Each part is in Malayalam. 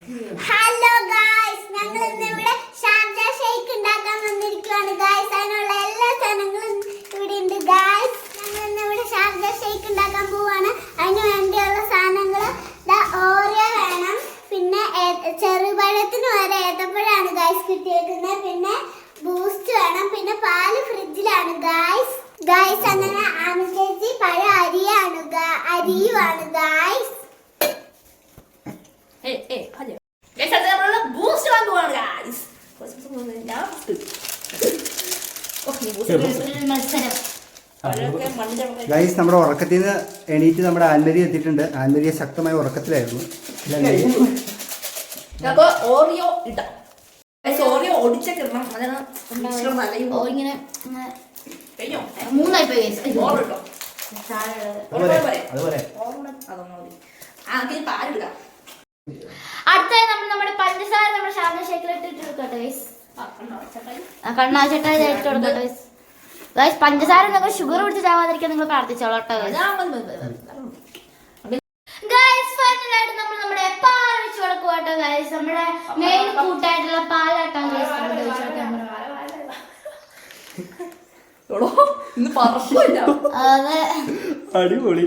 ഹലോ ഗായ്സ്, ഞങ്ങൾ ഇന്നിവിടെ ഷാർജ ഷേക്ക് ഉണ്ടാക്കാൻ വന്നിരിക്കുകയാണ് ഗായ്സ്. അതിനുള്ള എല്ലാ സാധനങ്ങളും ഇവിടെ ഉണ്ട് ഗായ്സ്. ഞങ്ങൾ ഇന്നിവിടെ ഷാർജ ഷേക്ക് ഉണ്ടാക്കാൻ പോവാണ്. അതിന് വേണ്ടിയുള്ള സാധനങ്ങൾ ഓറിയോ വേണം, പിന്നെ ചെറുപഴത്തിന് വരെ ഏത്തപ്പഴമാണ് ഗായ്സ് കിട്ടിയേക്കുന്നത്, പിന്നെ ബൂസ്റ്റ് വേണം, പിന്നെ പാല് ഫ്രിഡ്ജിലാണ് ഗായ്സ്. അങ്ങനെ ആമിൽ ചേച്ചി പഴം അരിയുമാണ് ഗായ്സ്. ഗൈസ്, നമ്മുടെ ഉറക്കത്തിൽ നിന്ന് എണീറ്റ് നമ്മുടെ ആൻമരി എത്തിയിട്ടുണ്ട്. ആൻമരിയെ ശക്തമായ ഉറക്കത്തിലായിരുന്നു. ഓറിയോ ഇടാം. ഓറിയോ ഒടിച്ചിടണം. മൂന്നായി പോയി. പാലിടാം. അടുത്തായി നമ്മൾ നമ്മുടെ പഞ്ചസാര നമ്മുടെ ഷാർജ ഷേക്കിലിട്ട് ഇട്ട് കൊടുക്കട്ടെ ഗൈസ്. കണ്ണാച്ചട്ടായി ഇട്ട് കൊടുക്കട്ടെ ഗൈസ്. ഗൈസ്, പഞ്ചസാര നിങ്ങൾ ഷുഗർ പിടിച്ച് ചാവാതിരിക്കാൻ നിങ്ങൾ പ്രാർത്ഥിച്ചോളൂ കേട്ടോ ഗൈസ്. ഫൈനലായിട്ട് നമ്മൾ നമ്മുടെ പാൽ ഒഴിച്ച് കൊടുക്കുക കേട്ടോ ഗൈസ്. നമ്മുടെ മെയിൻ കൂട്ടായിട്ടുള്ള പാലാട്ടോ ഗൈസ്. അതെ, അടിപൊളി.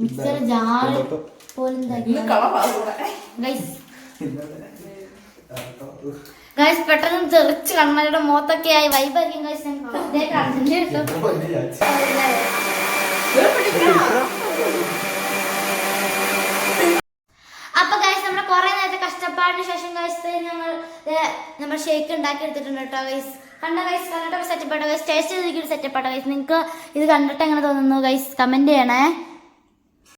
മിക്സർ ജാർ പോലും ഗൈസ്. പെട്ടെന്ന് തെറിച്ച് കണ്ണയുടെ മുഖത്തൊക്കെ ആയി വൈബായിരിക്കും ഗൈസ്. അപ്പൊ ഗൈസ്, നമ്മുടെ കുറെ നേരത്തെ കഷ്ടപ്പാടിന് ശേഷം ഗൈസ് നമ്മൾ ഷേക്ക് ഉണ്ടാക്കി എടുത്തിട്ടുണ്ട് കേട്ടോ ഗൈസ്. കണ്ട ഗൈസ്, കണ്ടിട്ട് സെറ്റപ്പ് ആട്ടോ ഗൈസ്. ടേസ്റ്റ് ചെയ്തിട്ട് സെറ്റപ്പ് ആട്ടോ ഗൈസ്. നിങ്ങൾക്ക് ഇത് കണ്ടിട്ട് എങ്ങനെ തോന്നുന്നു ഗൈസ്? കമന്റ് ചെയ്യണേ.